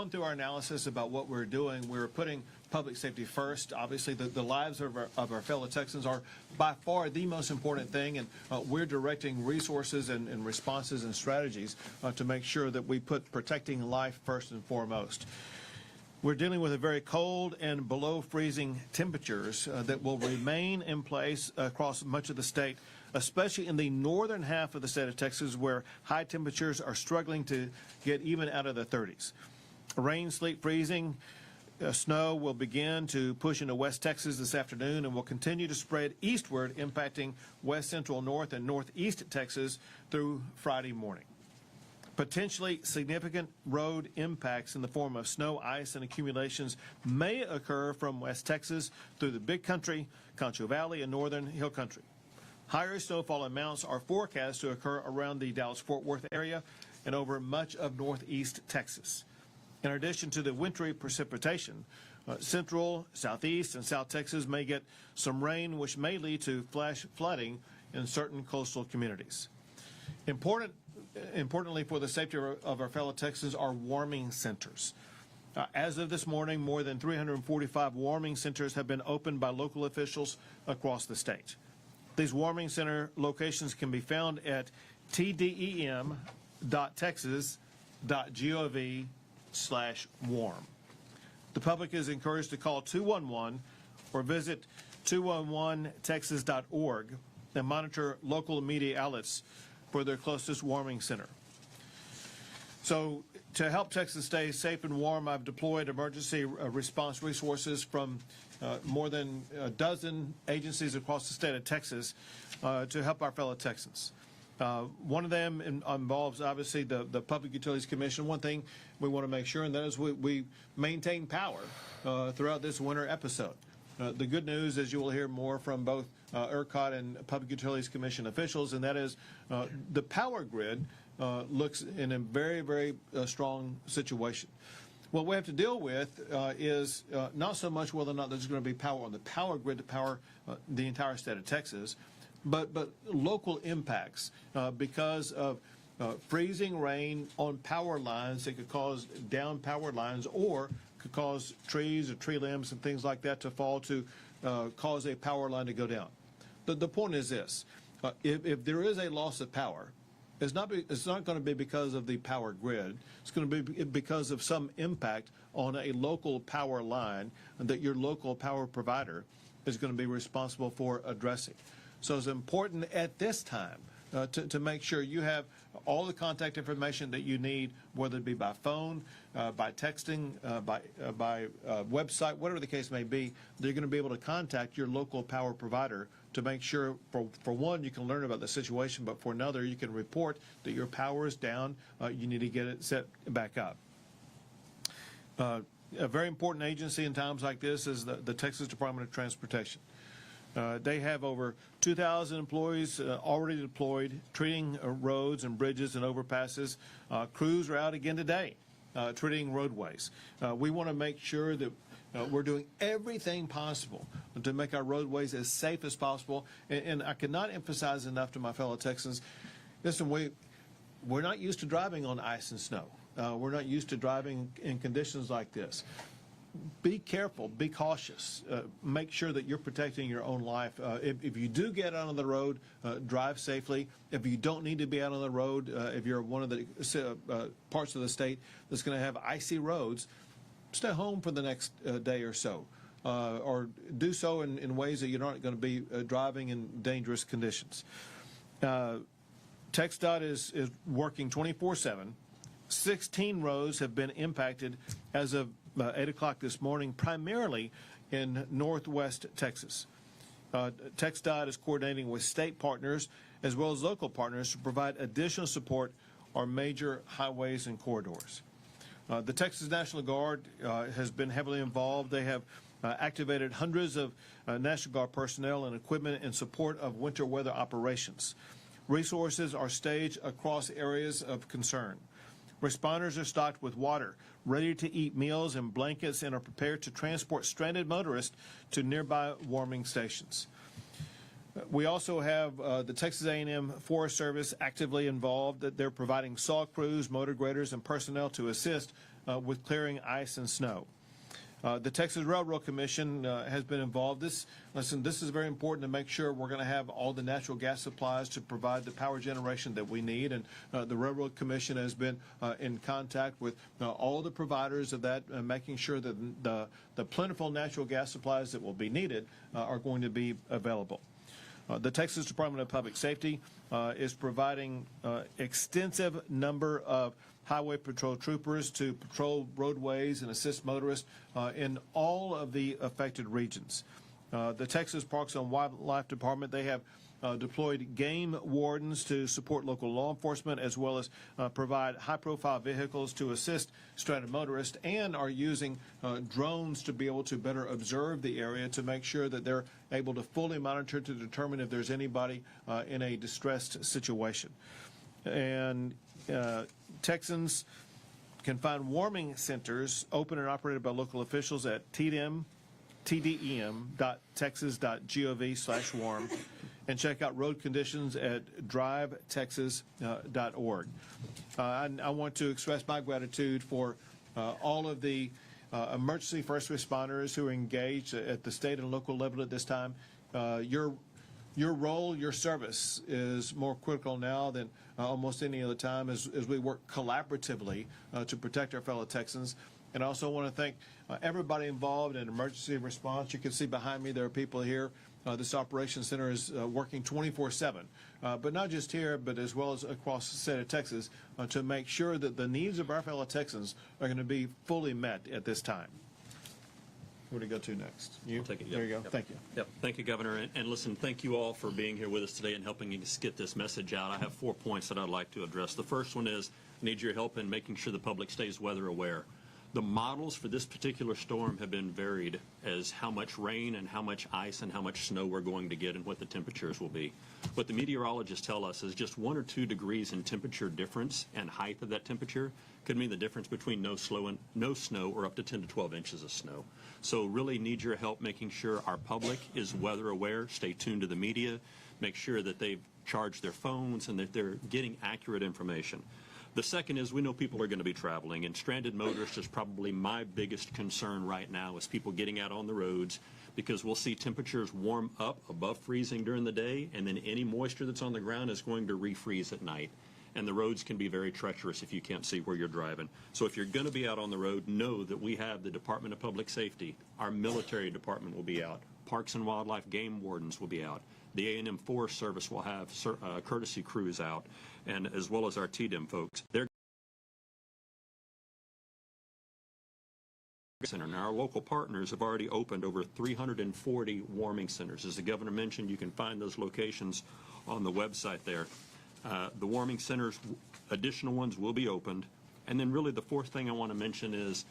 gone through our analysis about what we're doing. We're putting public safety first. Obviously, the lives of our fellow Texans are by far the most important thing, and we're directing resources and responses and strategies to make sure that we put protecting life first and foremost. We're dealing with a very cold and below freezing temperatures that will remain in place across much of the state, especially in the northern half of the state of Texas, where high temperatures are struggling to get even out of the 30s. Rain, sleet, freezing, snow will begin to push into West Texas this afternoon and will continue to spread eastward, impacting west central, north, and northeast Texas through Friday morning. Potentially significant road impacts in the form of snow, ice, and accumulations may occur from West Texas through the Big Country, Concho Valley, and northern Hill Country. Higher snowfall amounts are forecast to occur around the Dallas-Fort Worth area and over much of northeast Texas. In addition to the wintry precipitation, central, southeast, and south Texas may get some rain, which may lead to flash flooding in certain coastal communities. Importantly for the safety of our fellow Texans are warming centers. As of this morning, more than 345 warming centers have been opened by local officials across the state. These warming center locations can be found at tdem.texas.gov/warm. The public is encouraged to call 211 or visit 211texas.org and monitor local media outlets for their closest warming center. So to help Texas stay safe and warm, I've deployed emergency response resources from more than a dozen agencies across the state of Texas to help our fellow Texans. One of them involves, obviously, the Public Utilities Commission. One thing we want to make sure, and that is we maintain power throughout this winter episode. The good news is you will hear more from both ERCOT and Public Utilities Commission officials, and that is the power grid looks in a very, very strong situation. What we have to deal with is not so much whether or not there's going to be power on the power grid to power the entire state of Texas, but local impacts because of freezing rain on power lines that could cause down power lines or could cause trees or tree limbs and things like that to fall to cause a power line to go down. The point is this: if there is a loss of power, it's not going to be because of the power grid. It's going to be because of some impact on a local power line that your local power provider is going to be responsible for addressing. So it's important at this time to make sure you have all the contact information that you need, whether it be by phone, by texting, by website, whatever the case may be. They're going to be able to contact your local power provider to make sure, for one, you can learn about the situation, but for another, you can report that your power is down. You need to get it set back up. A very important agency in times like this is the Texas Department of Transportation. They have over 2,000 employees already deployed, treating roads and bridges and overpasses. Crews are out again today, treating roadways. We want to make sure that we're doing everything possible to make our roadways as safe as possible. And I cannot emphasize enough to my fellow Texans, listen, we're not used to driving on ice and snow. We're not used to driving in conditions like this. Be careful, be cautious, make sure that you're protecting your own life. If you do get out on the road, drive safely. If you don't need to be out on the road, if you're one of the parts of the state that's going to have icy roads, stay home for the next day or so, or do so in ways that you're not going to be driving in dangerous conditions. TxDOT is working 24/7. 16 roads have been impacted as of 8 o'clock this morning, primarily in northwest Texas. TxDOT is coordinating with state partners as well as local partners to provide additional support on major highways and corridors. The Texas National Guard has been heavily involved. They have activated hundreds of National Guard personnel and equipment in support of winter weather operations. Resources are staged across areas of concern. Responders are stocked with water, ready-to-eat meals and blankets, and are prepared to transport stranded motorists to nearby warming stations. We also have the Texas A&M Forest Service actively involved. They're providing saw crews, motor graders, and personnel to assist with clearing ice and snow. The Texas Railroad Commission has been involved. This is very important to make sure we're going to have all the natural gas supplies to provide the power generation that we need. And the Railroad Commission has been in contact with all the providers of that, making sure that the plentiful natural gas supplies that will be needed are going to be available. The Texas Department of Public Safety is providing extensive number of highway patrol troopers to patrol roadways and assist motorists in all of the affected regions. The Texas Parks and Wildlife Department, they have deployed game wardens to support local law enforcement, as well as provide high-profile vehicles to assist stranded motorists, and are using drones to be able to better observe the area to make sure that they're able to fully monitor to determine if there's anybody in a distressed situation. And Texans can find warming centers open and operated by local officials at tdem.texas.gov/warm, and check out road conditions at drivetexas.org. I want to express my gratitude for all of the emergency first responders who are engaged at the state and local level at this time. Your role, your service is more critical now than almost any other time as we work collaboratively to protect our fellow Texans. And I also want to thank everybody involved in emergency response. You can see behind me there are people here. This operations center is working 24/7, but not just here, but as well as across the state of Texas to make sure that the needs of our fellow Texans are going to be fully met at this time. Where do you go to next? You? I'll take it. Yep. There you go. Yep. Thank you. Yep. Thank you, Governor. And listen, thank you all for being here with us today and helping us get this message out. I have 4 points that I'd like to address. The first one is I need your help in making sure the public stays weather aware. The models for this particular storm have been varied as how much rain and how much ice and how much snow we're going to get and what the temperatures will be. What the meteorologists tell us is just 1 or 2 degrees in temperature difference and height of that temperature could mean the difference between no snow or up to 10 to 12 inches of snow. So really need your help making sure our public is weather aware. Stay tuned to the media. Make sure that they've charged their phones and that they're getting accurate information. The second is we know people are going to be traveling, and stranded motorists is probably my biggest concern right now is people getting out on the roads, because we'll see temperatures warm up above freezing during the day, and then any moisture that's on the ground is going to refreeze at night. And the roads can be very treacherous if you can't see where you're driving. So if you're going to be out on the road, know that we have the Department of Public Safety. Our military department will be out. Parks and Wildlife game wardens will be out. The A&M Forest Service will have courtesy crews out, and as well as our TDEM folks. They're center. Now, our local partners have already opened over 340 warming centers. As the governor mentioned, you can find those locations on the website there. The warming centers, additional ones will be opened. And then really the fourth thing I want to mention is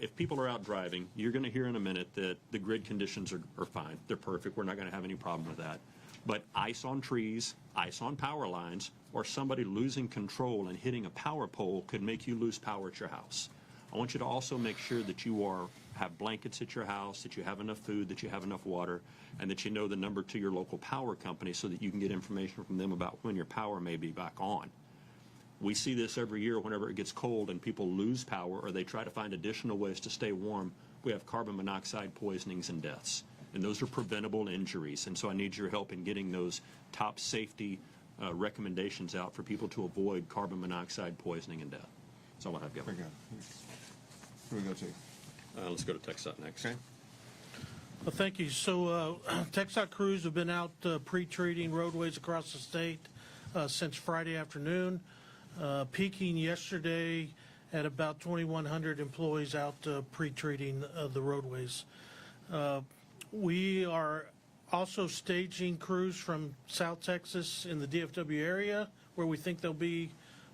if people are out driving, you're going to hear in a minute that the grid conditions are fine. They're perfect. We're not going to have any problem with that. But ice on trees, ice on power lines, or somebody losing control and hitting a power pole could make you lose power at your house. I want you to also make sure that you have blankets at your house, that you have enough food, that you have enough water, and that you know the number to your local power company so that you can get information from them about when your power may be back on. We see this every year whenever it gets cold and people lose power or they try to find additional ways to stay warm. We have carbon monoxide poisonings and deaths, and those are preventable injuries. And so I need your help in getting those top safety recommendations out for people to avoid carbon monoxide poisoning and death. That's all I have, Governor. Very good. Where do we go to? Let's go to TxDOT next. Okay. Well, thank you. So TxDOT crews have been out pre-treating roadways across the state since Friday afternoon, peaking yesterday at about 2,100 employees out pre-treating the roadways. We are also staging crews from South Texas in the DFW area where we think there'll be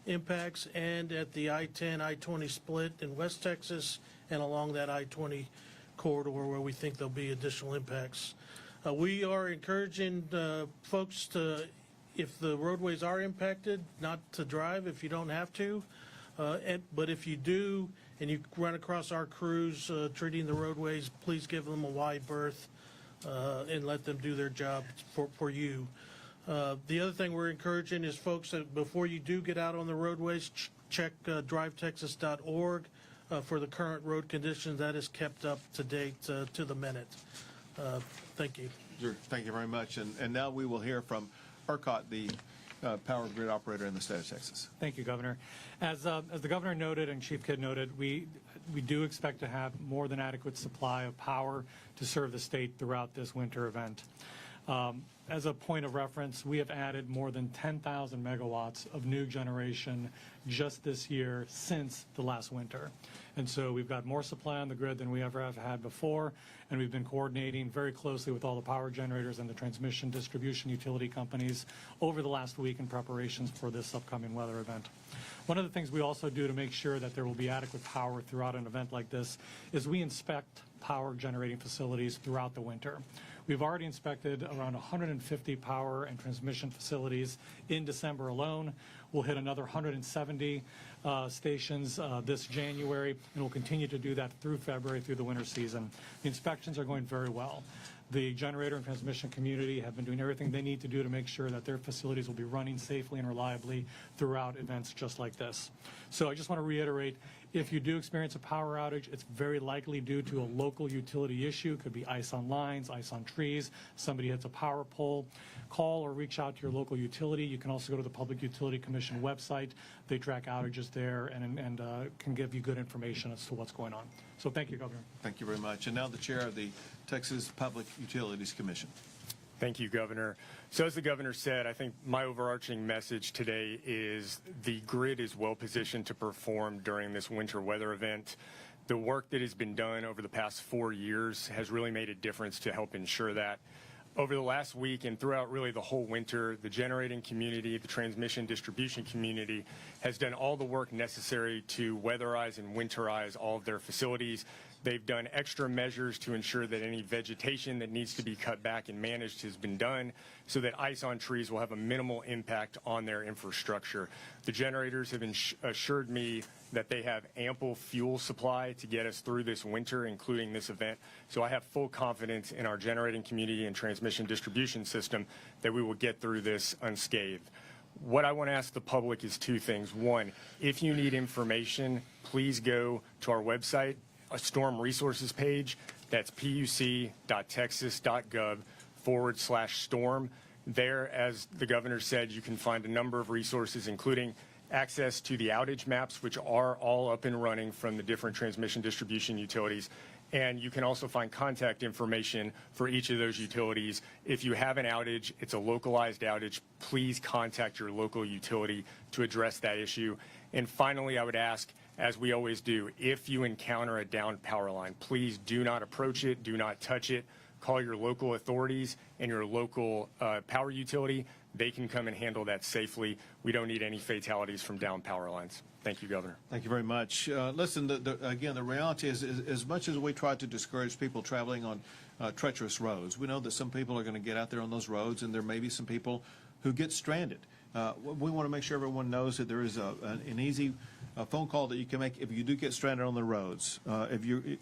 impacts, and at the I-10, I-20 split in West Texas and along that I-20 corridor where we think there'll be additional impacts. We are encouraging folks to, if the roadways are impacted, not to drive if you don't have to. But if you do and you run across our crews treating the roadways, please give them a wide berth and let them do their job for you. The other thing we're encouraging is folks that before you do get out on the roadways, check drivetexas.org. for the current road conditions. That is kept up to date to the minute. Thank you. Sure. Thank you very much. And now we will hear from ERCOT, the power grid operator in the state of Texas. Thank you, Governor. As the Governor noted and Chief Kidd noted, we do expect to have more than adequate supply of power to serve the state throughout this winter event. As a point of reference, we have added more than 10,000 megawatts of new generation just this year since the last winter. And so we've got more supply on the grid than we ever have had before, and we've been coordinating very closely with all the power generators and the transmission distribution utility companies over the last week in preparations for this upcoming weather event. One of the things we also do to make sure that there will be adequate power throughout an event like this is we inspect power generating facilities throughout the winter. We've already inspected around 150 power and transmission facilities in December alone. We'll hit another 170 stations this January, and we'll continue to do that through February, through the winter season. The inspections are going very well. The generator and transmission community have been doing everything they need to do to make sure that their facilities will be running safely and reliably throughout events just like this. So I just want to reiterate, if you do experience a power outage, it's very likely due to a local utility issue. It could be ice on lines, ice on trees, somebody hits a power pole. Call or reach out to your local utility. You can also go to the Public Utility Commission website. They track outages there and can give you good information as to what's going on. So thank you, Governor. Thank you very much. And now the chair of the Texas Public Utilities Commission. Thank you, Governor. So as the Governor said, I think my overarching message today is the grid is well positioned to perform during this winter weather event. The work that has been done over the past 4 years has really made a difference to help ensure that. Over the last week and throughout really the whole winter, the generating community, the transmission distribution community has done all the work necessary to weatherize and winterize all of their facilities. They've done extra measures to ensure that any vegetation that needs to be cut back and managed has been done so that ice on trees will have a minimal impact on their infrastructure. The generators have assured me that they have ample fuel supply to get us through this winter, including this event. So I have full confidence in our generating community and transmission distribution system that we will get through this unscathed. What I want to ask the public is two things. One, if you need information, please go to our website, a storm resources page. That's puc.texas.gov/storm. There, as the Governor said, you can find a number of resources, including access to the outage maps, which are all up and running from the different transmission distribution utilities. And you can also find contact information for each of those utilities. If you have an outage, it's a localized outage, please contact your local utility to address that issue. And finally, I would ask, as we always do, if you encounter a downed power line, please do not approach it, do not touch it. Call your local authorities and your local power utility. They can come and handle that safely. We don't need any fatalities from downed power lines. Thank you, Governor. Thank you very much. Listen, again, the reality is as much as we try to discourage people traveling on treacherous roads, we know that some people are going to get out there on those roads, and there may be some people who get stranded. We want to make sure everyone knows that there is an easy phone call that you can make if you do get stranded on the roads. If you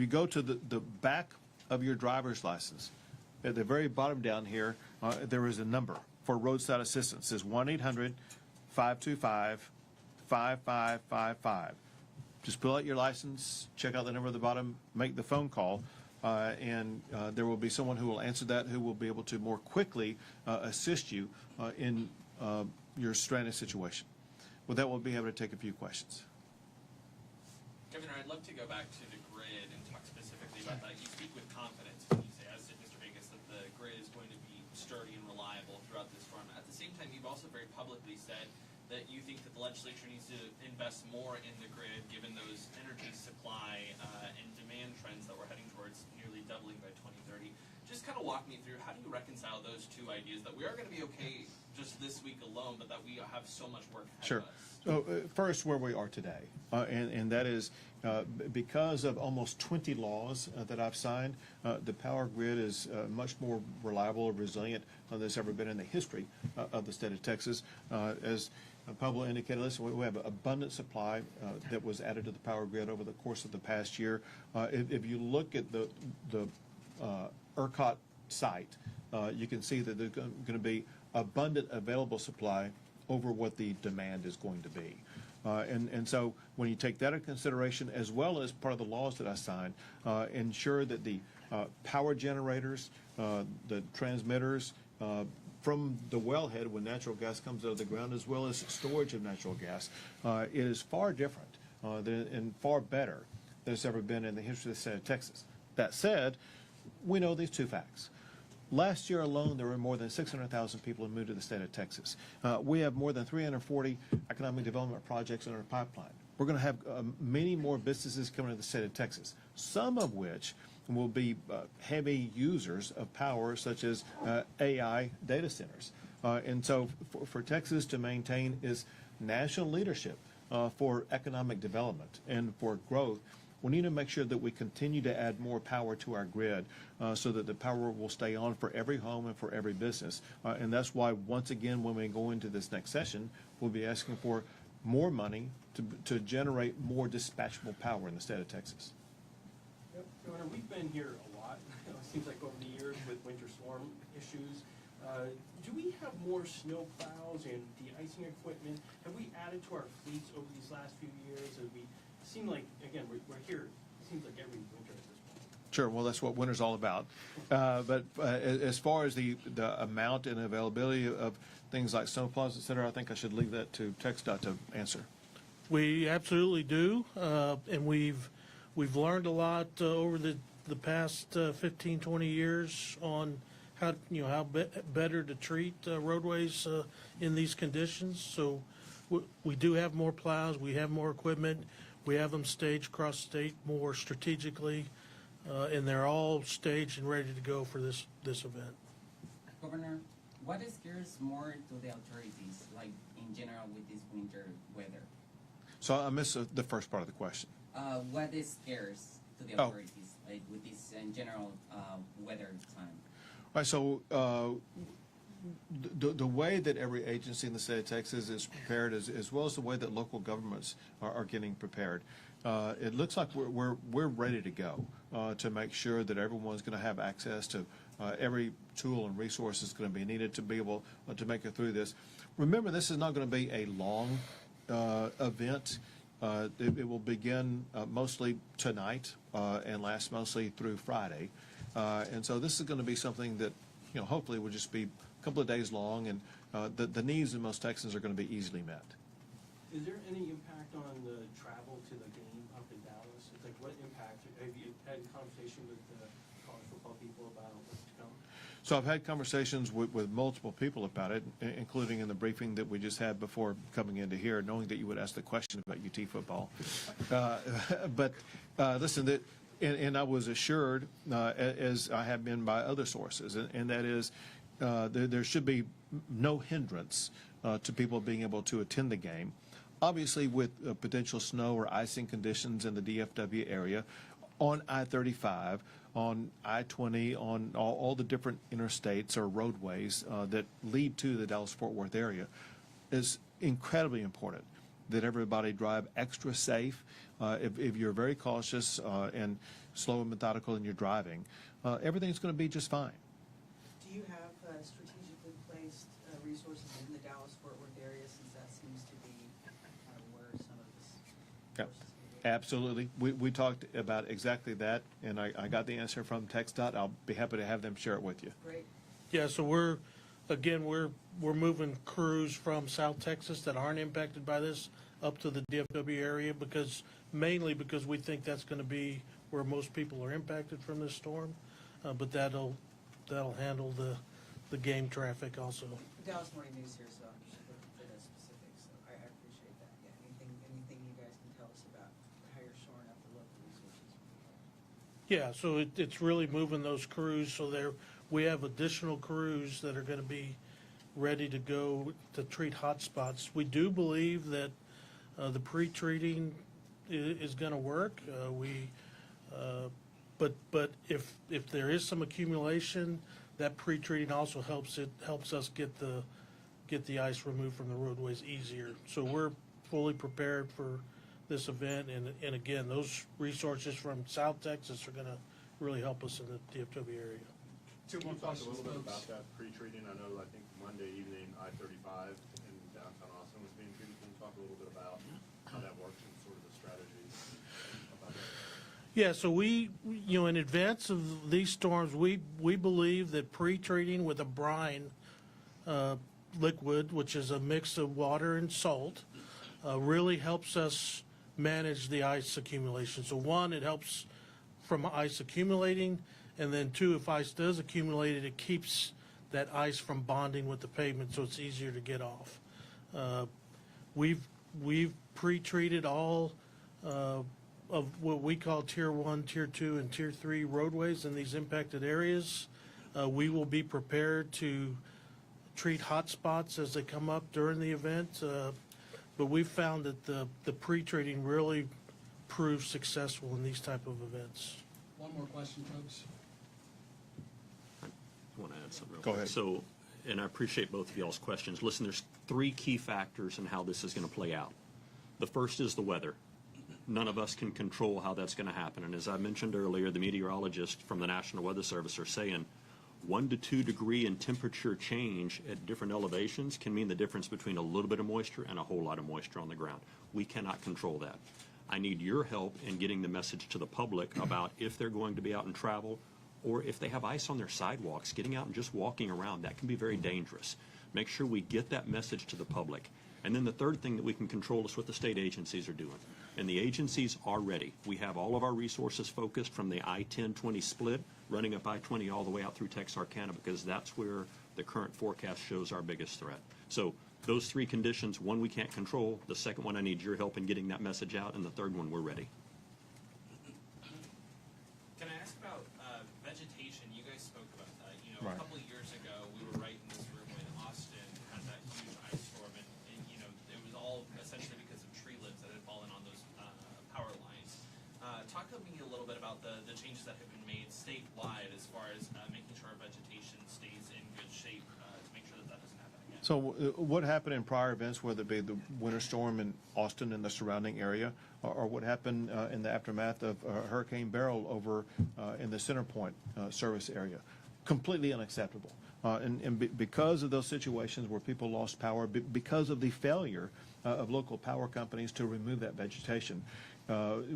go to the back of your driver's license, at the very bottom down here, there is a number for roadside assistance. It's 1-800-525-5555. Just pull out your license, check out the number at the bottom, make the phone call, and there will be someone who will answer that, who will be able to more quickly assist you in your stranded situation. With that, we'll be able to take a few questions. Governor, I'd love to go back to the grid and talk specifically about that. You speak with confidence when you say, as did Mr. Vegas, that the grid is going to be sturdy and reliable throughout this storm. At the same time, you've also very publicly said that you think that the legislature needs to invest more in the grid, given those energy supply and demand trends that we're heading towards nearly doubling by 2030. Just kind of walk me through, how do you reconcile those two ideas, that we are going to be okay just this week alone, but that we have so much work ahead Sure. of us? So first, where we are today, and that is because of almost 20 laws that I've signed, the power grid is much more reliable and resilient than there's ever been in the history of the state of Texas. As Pablo indicated, listen, we have abundant supply that was added to the power grid over the course of the past year. If you look at the ERCOT site, you can see that there's going to be abundant available supply over what the demand is going to be. And so when you take that into consideration, as well as part of the laws that I signed, ensure that the power generators, the transmitters, from the wellhead when natural gas comes out of the ground, as well as storage of natural gas, it is far different and far better than it's ever been in the history of the state of Texas. That said, we know these two facts. Last year alone, there were more than 600,000 people who moved to the state of Texas. We have more than 340 economic development projects in our pipeline. We're going to have many more businesses coming to the state of Texas, some of which will be heavy users of power, such as AI data centers. And so for Texas to maintain its national leadership for economic development and for growth, we need to make sure that we continue to add more power to our grid so that the power will stay on for every home and for every business. And that's why, once again, when we go into this next session, we'll be asking for more money to generate more dispatchable power in the state of Texas. Yep, Governor, we've been here a lot, it seems like over the years with winter storm issues. Do we have more snow plows and de-icing equipment? Have we added to our fleets over these last few years? Seem like, again, we're here, it seems like every winter at this point. Sure. Well, that's what winter's all about. But as far as the amount and availability of things like snowplows, et cetera, I think I should leave that to TxDOT to answer. We absolutely do, and we've learned a lot over the past 15, 20 years on how better to treat roadways in these conditions. So we do have more plows, we have more equipment, we have them staged across the state more strategically, and they're all staged and ready to go for this event. Governor, what scares more to the authorities, like in general with this winter weather? So I missed the first part of the question. What scares to the authorities, like with this in general weather time? All right, so the way that every agency in the state of Texas is prepared, as well as the way that local governments are getting prepared, it looks like we're ready to go to make sure that everyone's going to have access to every tool and resource that's going to be needed to be able to make it through this. Remember, this is not going to be a long event. It will begin mostly tonight and last mostly through Friday. And so this is going to be something that, hopefully will just be a couple of days long, and the needs of most Texans are going to be easily met. Is there any impact on the travel to the game up in Dallas? It's like, what impact, have you had a conversation with the college football people about what's to come? So I've had conversations with multiple people about it, including in the briefing that we just had before coming into here, knowing that you would ask the question about UT football. But listen, and I was assured, as I have been by other sources, and that is there should be no hindrance to people being able to attend the game. Obviously, with potential snow or icing conditions in the DFW area, on I-35, on I-20, on all the different interstates or roadways that lead to the Dallas-Fort Worth area, is incredibly important that everybody drive extra safe. If you're very cautious and slow and methodical in your driving, everything's going to be just fine. Do you have strategically placed resources in the Dallas-Fort Worth area, since that seems to be kind of where some of this Yep. forces can be? Absolutely. We talked about exactly that, and I got the answer from TxDOT. I'll be happy to have them share it with you. Great. Yeah, so we're moving crews from South Texas that aren't impacted by this up to the DFW area mainly because we think that's going to be where most people are impacted from this storm. But that'll handle the game traffic also. Dallas Morning News here, so I'm just looking for the specifics. So I appreciate that. Yeah, anything you guys can tell us about how you're shoring up the local resources? Yeah, so it's really moving those crews. So we have additional crews that are going to be ready to go to treat hot spots. We do believe that the pre-treating is going to work. But if there is some accumulation, that pre-treating also helps us get the ice removed from the roadways easier. So we're fully prepared for this event, and again, those resources from South Texas are going to really help us in the DFW area. Can you talk a little bit about that pre-treating? I think Monday evening, I-35 in downtown Austin was being treated. Can you talk a little bit about Yeah, so we, in advance of these storms, we believe that pre-treating with a brine liquid, which is a mix of water and salt, really helps us manage the ice accumulation. So one, it helps from ice accumulating, and then two, if ice does accumulate, it keeps that ice from bonding with the pavement, so it's easier to get off. We've pre-treated all of what we call Tier 1, Tier 2, and Tier 3 roadways in these impacted areas. We will be prepared to treat hot spots as they come up during the event, but we've found that the pre-treating really proves successful in these type of events. One more question, folks. I want to add something real Go quick. ahead. So, and I appreciate both of y'all's questions. Listen, there's 3 key factors in how this is going to play out. The first is the weather. None of us can control how that's going to happen. And as I mentioned earlier, the meteorologists from the National Weather Service are saying 1 to 2 degree in temperature change at different elevations can mean the difference between a little bit of moisture and a whole lot of moisture on the ground. We cannot control that. I need your help in getting the message to the public about if they're going to be out and travel, or if they have ice on their sidewalks, getting out and just walking around, that can be very dangerous. Make sure we get that message to the public. And then the third thing that we can control is what the state agencies are doing. And the agencies are ready. We have all of our resources focused from the I-10-20 split, running up I-20 all the way out through Texarkana, because that's where the current forecast shows our biggest threat. So those 3 conditions, one we can't control, the second one I need your help in getting that message out, and the third one we're ready. Can I ask about vegetation? You guys spoke about that. Right. A couple of years ago, we were right in this room when Austin had that huge ice storm, and it was all essentially because of tree limbs that had fallen on those power lines. Talk to me a little bit about the changes that have been made statewide as far as making sure our vegetation stays in good shape to make sure that that doesn't happen again. So what happened in prior events, whether it be the winter storm in Austin and the surrounding area, or what happened in the aftermath of Hurricane Beryl over in the Center Point service area, completely unacceptable. Because of those situations where people lost power, because of the failure of local power companies to remove that vegetation,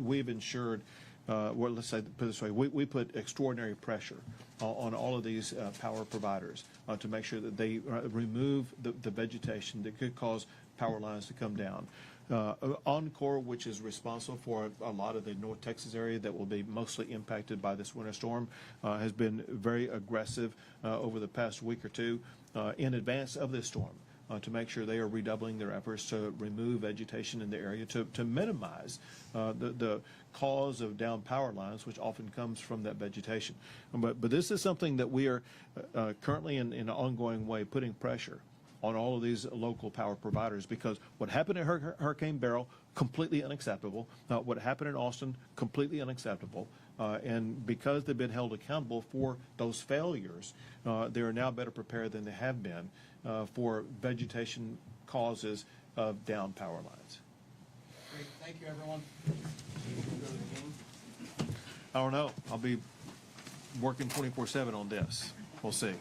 we've ensured, well, let's say, put it this way, we put extraordinary pressure on all of these power providers to make sure that they remove the vegetation that could cause power lines to come down. Encore, which is responsible for a lot of the North Texas area that will be mostly impacted by this winter storm, has been very aggressive over the past week or two in advance of this storm to make sure they are redoubling their efforts to remove vegetation in the area to minimize the cause of down power lines, which often comes from that vegetation. But this is something that we are currently in an ongoing way putting pressure on all of these local power providers, because what happened at Hurricane Beryl, completely unacceptable. What happened in Austin, completely unacceptable. And because they've been held accountable for those failures, they are now better prepared than they have been for vegetation causes of down power lines. Great, thank you, everyone. I don't know. I'll be working 24/7 on this. We'll see.